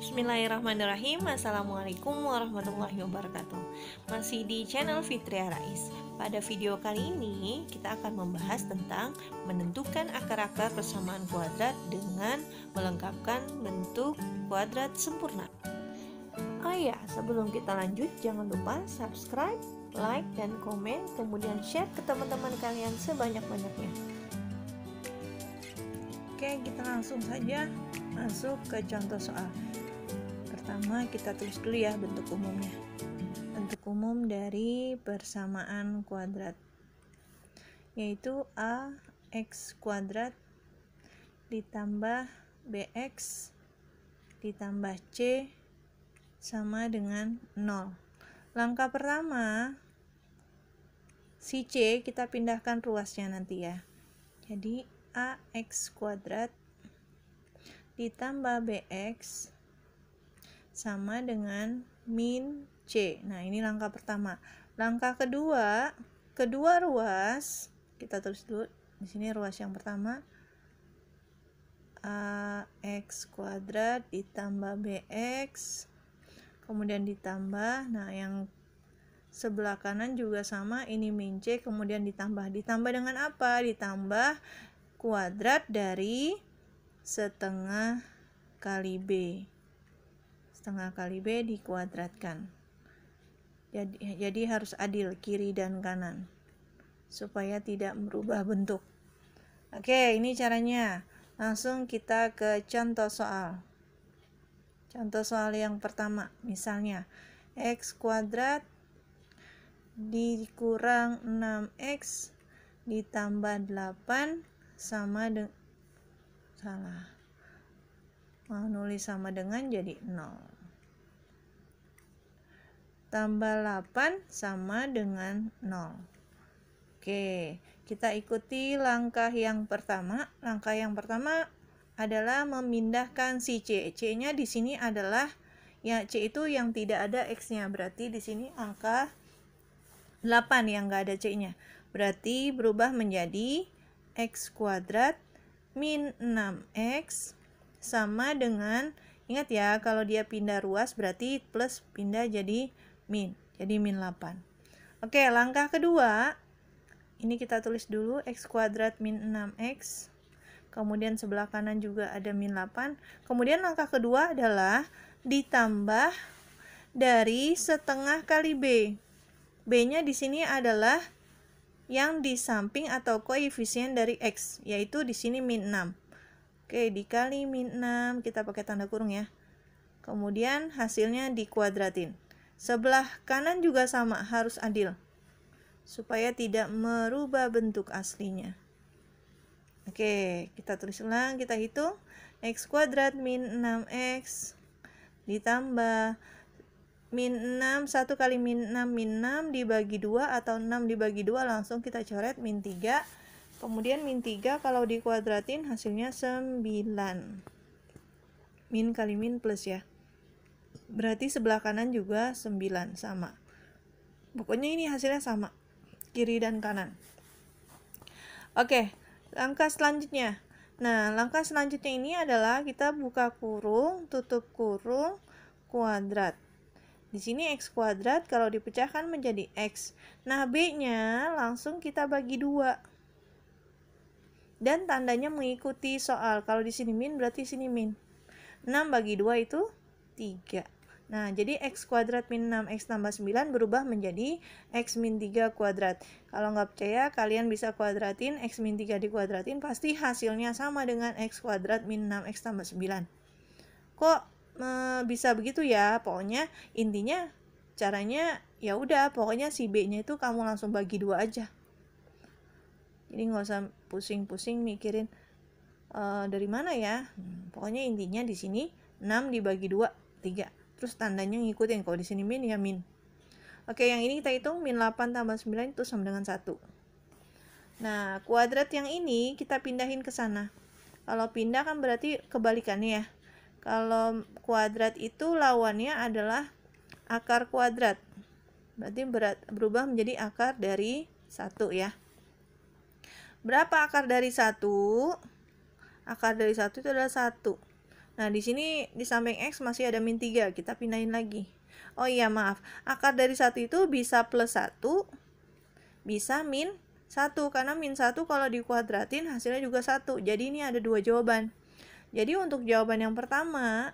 Bismillahirrahmanirrahim. Assalamualaikum warahmatullahi wabarakatuh. Masih di channel Fitria Rais. Pada video kali ini kita akan membahas tentang menentukan akar-akar persamaan kuadrat dengan melengkapkan bentuk kuadrat sempurna. Oh ya, sebelum kita lanjut jangan lupa subscribe, like, dan komen, kemudian share ke teman-teman kalian sebanyak-banyaknya. Oke, kita langsung saja masuk ke contoh soal. Pertama kita tulis dulu ya bentuk umumnya. Bentuk umum dari persamaan kuadrat yaitu ax kuadrat ditambah bx ditambah c sama dengan 0. Langkah pertama, si c kita pindahkan ruasnya nanti ya. Jadi ax kuadrat ditambah bx sama dengan min c. Nah, ini langkah pertama. Langkah kedua, kedua ruas kita tulis dulu di sini. Ruas yang pertama ax kuadrat ditambah bx kemudian ditambah, nah yang sebelah kanan juga sama, ini min c kemudian ditambah dengan apa? Ditambah kuadrat dari setengah kali b. Setengah kali b dikuadratkan. Jadi harus adil kiri dan kanan supaya tidak merubah bentuk. Oke, ini caranya. Langsung kita ke contoh soal. Contoh soal yang pertama, misalnya x kuadrat dikurang 6x ditambah 8 sama dengan mau nulis sama dengan jadi 0. Tambah 8 sama dengan 0. Oke, kita ikuti langkah yang pertama. Langkah yang pertama adalah memindahkan si c. C-nya di sini adalah ya, c itu yang tidak ada x-nya. Berarti di sini angka 8 yang enggak ada c-nya. Berarti berubah menjadi x kuadrat min 6x sama dengan, ingat ya, kalau dia pindah ruas berarti plus pindah jadi min 8. Oke, langkah kedua ini kita tulis dulu x kuadrat min 6x kemudian sebelah kanan juga ada min 8. Kemudian langkah kedua adalah ditambah dari setengah kali b. B-nya di sini adalah yang di samping atau koefisien dari x, yaitu di sini min 6. Oke, dikali min 6, kita pakai tanda kurung ya. Kemudian hasilnya dikuadratin. Sebelah kanan juga sama, harus adil supaya tidak merubah bentuk aslinya. Oke, kita tulis ulang, kita hitung. X kuadrat min 6x ditambah min 6, 1 kali min 6 dibagi 2 atau 6 dibagi 2 langsung kita coret min 3. Kemudian min 3 kalau dikuadratin hasilnya 9. Min kali min plus ya. Berarti sebelah kanan juga 9 sama. Pokoknya ini hasilnya sama, kiri dan kanan. Oke, langkah selanjutnya. Nah, langkah selanjutnya ini adalah kita buka kurung, tutup kurung, kuadrat. Di sini x kuadrat kalau dipecahkan menjadi x. Nah, b-nya langsung kita bagi 2. Dan tandanya mengikuti soal. Kalau di sini min berarti sini min. 6 bagi 2 itu 3. Nah, jadi x kuadrat min 6x tambah 9 berubah menjadi x min 3 kuadrat. Kalau nggak percaya, kalian bisa kuadratin. X min 3 dikuadratin, pasti hasilnya sama dengan x kuadrat min 6x tambah 9. Kok bisa begitu ya? Pokoknya intinya caranya ya udah, pokoknya si b-nya itu kamu langsung bagi 2 aja. Jadi nggak usah pusing-pusing mikirin dari mana ya. Pokoknya intinya di sini 6 dibagi 2, 3. Terus tandanya ngikutin, kalau di sini min ya min. Oke, yang ini kita hitung min 8 tambah 9 itu sama dengan 1. Nah, kuadrat yang ini kita pindahin ke sana. Kalau pindah kan berarti kebalikannya ya. Kalau kuadrat itu lawannya adalah akar kuadrat. Berarti berubah menjadi akar dari 1 ya. Berapa akar dari 1? Akar dari 1 itu adalah 1. Nah, di sini di samping X masih ada min 3, kita pindahin lagi. Oh iya, maaf. Akar dari 1 itu bisa plus 1, bisa min 1. Karena min 1 kalau dikuadratin hasilnya juga 1. Jadi ini ada 2 jawaban. Jadi untuk jawaban yang pertama,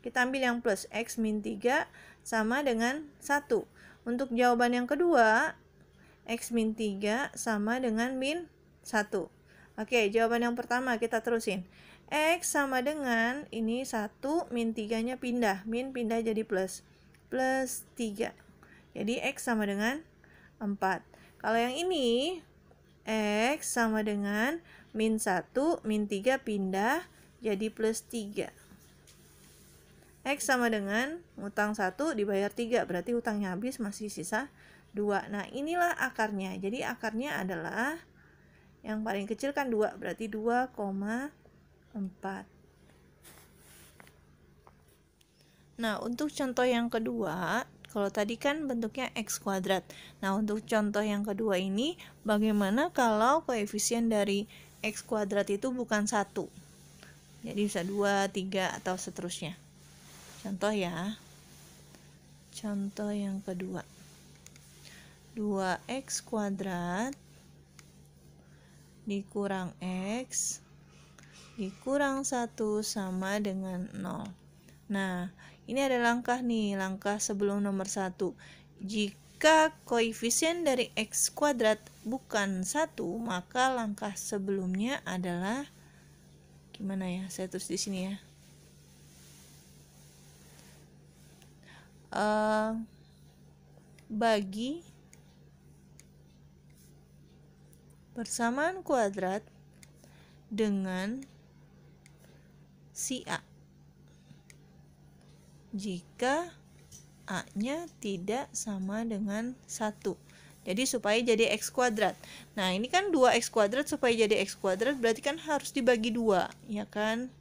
kita ambil yang plus X min 3 sama dengan 1. Untuk jawaban yang kedua, X min 3 sama dengan min 1. Oke, jawaban yang pertama kita terusin. X sama dengan, ini 1, min 3-nya pindah. Min pindah jadi plus. Plus 3. Jadi X sama dengan 4. Kalau yang ini, X sama dengan min 1, min 3 pindah jadi plus 3. X sama dengan utang 1 dibayar 3, berarti utangnya habis, masih sisa 2. Nah, inilah akarnya. Jadi akarnya adalah yang paling kecil kan 2, berarti 2,4. Nah, untuk contoh yang kedua, kalau tadi kan bentuknya X kuadrat. Nah, untuk contoh yang kedua ini, bagaimana kalau koefisien dari X kuadrat itu bukan 1? Jadi bisa 2, 3, atau seterusnya. Contoh ya. Contoh yang kedua. 2x kuadrat dikurang x dikurang 1 sama dengan 0. Nah, ini ada langkah nih, langkah sebelum nomor 1. Jika koefisien dari x kuadrat bukan 1, maka langkah sebelumnya adalah, gimana ya, saya tulis di sini ya. Bagi persamaan kuadrat dengan si A jika A-nya tidak sama dengan 1. Jadi supaya jadi X kuadrat. Nah, ini kan 2X kuadrat, supaya jadi X kuadrat berarti kan harus dibagi 2, ya kan?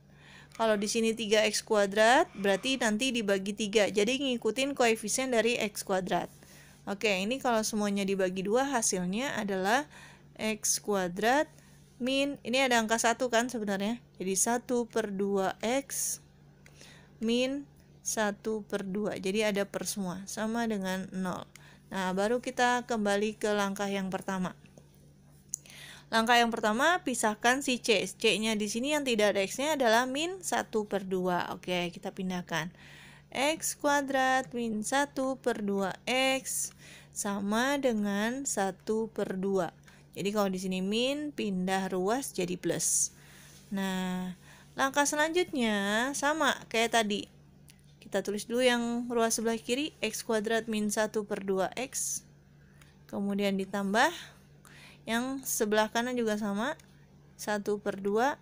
Kalau di sini 3X kuadrat, berarti nanti dibagi 3. Jadi ngikutin koefisien dari X kuadrat. Oke, ini kalau semuanya dibagi 2, hasilnya adalah X kuadrat min, ini ada angka 1 kan sebenarnya. Jadi 1/2X min 1/2. Jadi ada per semua, sama dengan 0. Nah, baru kita kembali ke langkah yang pertama. Langkah yang pertama, pisahkan si C. C-nya di sini yang tidak ada X-nya adalah min 1/2. Oke, kita pindahkan. X kuadrat min 1/2X sama dengan 1/2. Jadi kalau di sini min, pindah ruas jadi plus. Nah, langkah selanjutnya sama kayak tadi. Kita tulis dulu yang ruas sebelah kiri, X kuadrat min 1/2X. Kemudian ditambah. Yang sebelah kanan juga sama, 1/2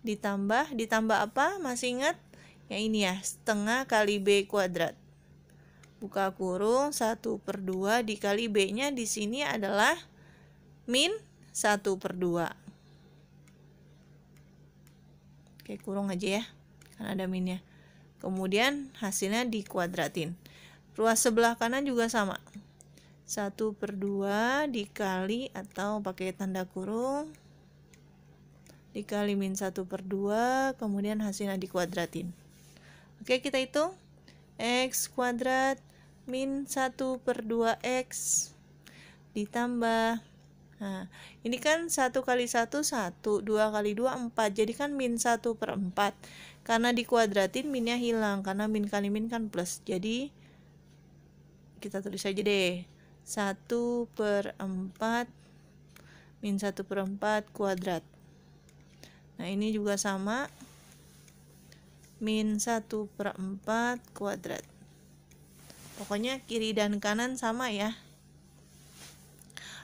ditambah apa? Masih ingat? Yang ini ya, setengah kali B kuadrat. Buka kurung, 1/2 dikali B-nya di sini adalah min 1/2. Oke, kurung aja ya, kan ada minnya. Kemudian hasilnya dikuadratin. Ruas sebelah kanan juga sama. 1/2 dikali, atau pakai tanda kurung, dikali min 1/2, kemudian hasilnya dikuadratin. Oke, kita hitung. X kuadrat min 1/2X ditambah, nah ini kan 1 kali 1 1, 2 kali 2 4, jadi kan min 1/4. Karena dikuadratin minnya hilang, karena min kali min kan plus, jadi kita tulis aja deh 1/4 min 1/4 kuadrat. Nah, ini juga sama, min 1/4 kuadrat. Pokoknya kiri dan kanan sama ya.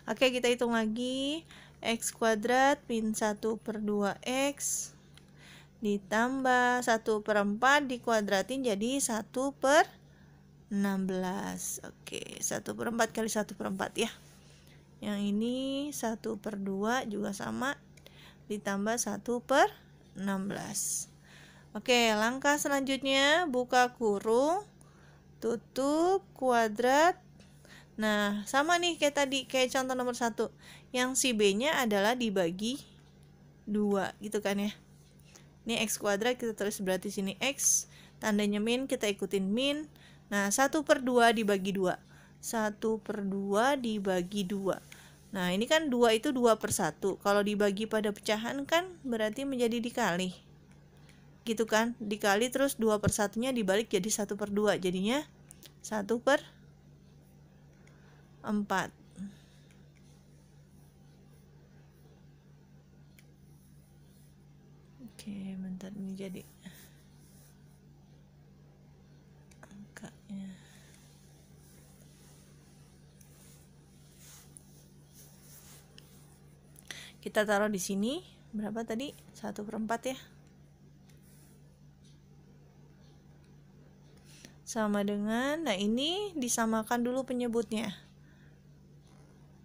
Oke, kita hitung lagi. X kuadrat min 1/2X ditambah 1/4 dikuadratin jadi 1/16. Oke, 1/4 kali 1/4 ya. Yang ini 1/2 juga sama, ditambah 1/16. Oke, langkah selanjutnya buka kurung, tutup, kuadrat. Nah, sama nih kayak tadi, kayak contoh nomor 1. Yang si B-nya adalah dibagi 2 gitu kan ya. Ini X kuadrat kita tulis berarti sini X, tandanya min kita ikutin min. Nah 1/2 dibagi 2, 1/2 dibagi 2. Nah ini kan 2 itu 2/1, kalau dibagi pada pecahan kan berarti menjadi dikali, gitu kan, dikali terus 2/1-nya dibalik jadi 1/2, jadinya 1/4. Oke, bentar, ini jadi angkanya. Kita taruh di sini, berapa tadi? 1/4 ya. Sama dengan, nah ini disamakan dulu penyebutnya.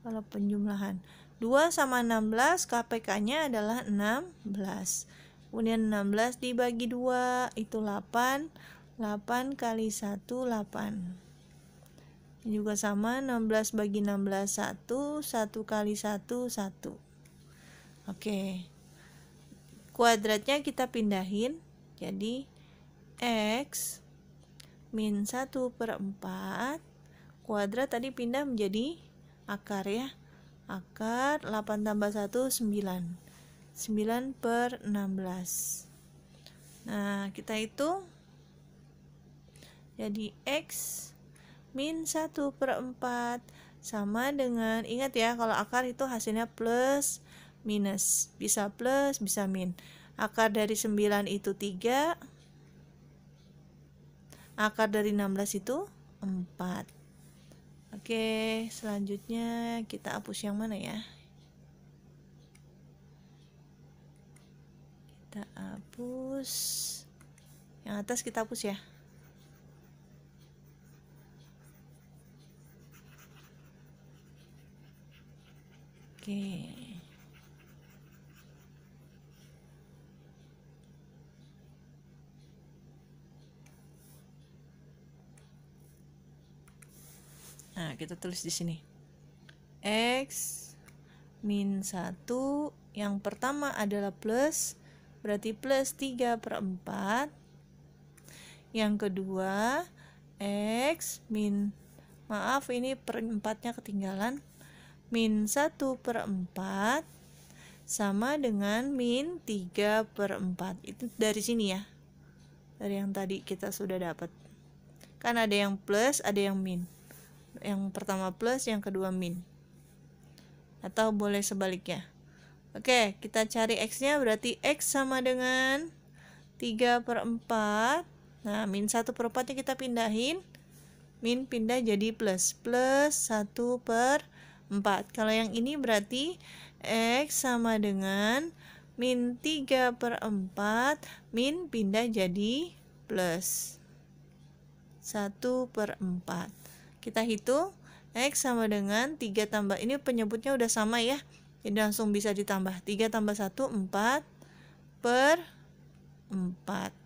Kalau penjumlahan 2 sama 16, KPK-nya adalah 16. Kemudian 16 dibagi 2 itu 8. 8 kali 1 8. Ini juga sama, 16 bagi 16 1, 1 kali 1 1. Oke. Kuadratnya kita pindahin jadi X min 1/4. Kuadrat tadi pindah menjadi akar ya. Akar 8 tambah 1 9. 9/16. Nah, kita hitung jadi X min 1/4 sama dengan, ingat ya kalau akar itu hasilnya plus minus, bisa plus bisa min. Akar dari 9 itu 3, akar dari 16 itu 4. Oke, selanjutnya kita hapus yang mana ya? Kita hapus yang atas, kita hapus ya. Oke. Nah, kita tulis di sini. X min 1, yang pertama adalah plus, berarti plus 3/4. Yang kedua, X min, maaf ini per 4-nya ketinggalan, min 1/4 sama dengan min 3/4. Itu dari sini ya, dari yang tadi kita sudah dapat. Kan ada yang plus, ada yang min. Yang pertama plus, yang kedua min. Atau boleh sebaliknya. Oke, kita cari X-nya, berarti X sama dengan 3/4. Nah, min 1/4-nya kita pindahin. Min pindah jadi plus. Plus 1/4. Kalau yang ini berarti X sama dengan min 3/4. Min pindah jadi plus 1/4. Kita hitung X sama dengan 3 tambah, ini penyebutnya udah sama ya, jadi langsung bisa ditambah. 3 tambah 1 4/4.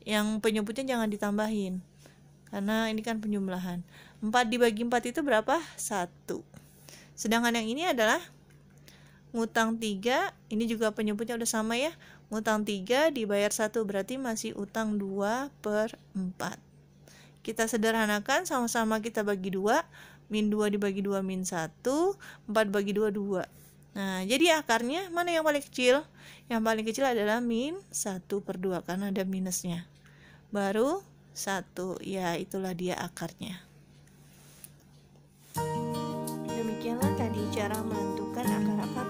Yang penyebutnya jangan ditambahin karena ini kan penjumlahan. 4 dibagi 4 itu berapa? 1. Sedangkan yang ini adalah ngutang 3, ini juga penyebutnya udah sama ya. Ngutang 3 dibayar 1, berarti masih utang 2/4. Kita sederhanakan, sama-sama kita bagi 2. Min 2 dibagi 2 min 1, 4 bagi 2 2. Nah, jadi akarnya mana yang paling kecil? Yang paling kecil adalah min 1/2 karena ada minusnya. Baru 1, ya itulah dia akarnya. Demikianlah tadi cara menentukan akar-akar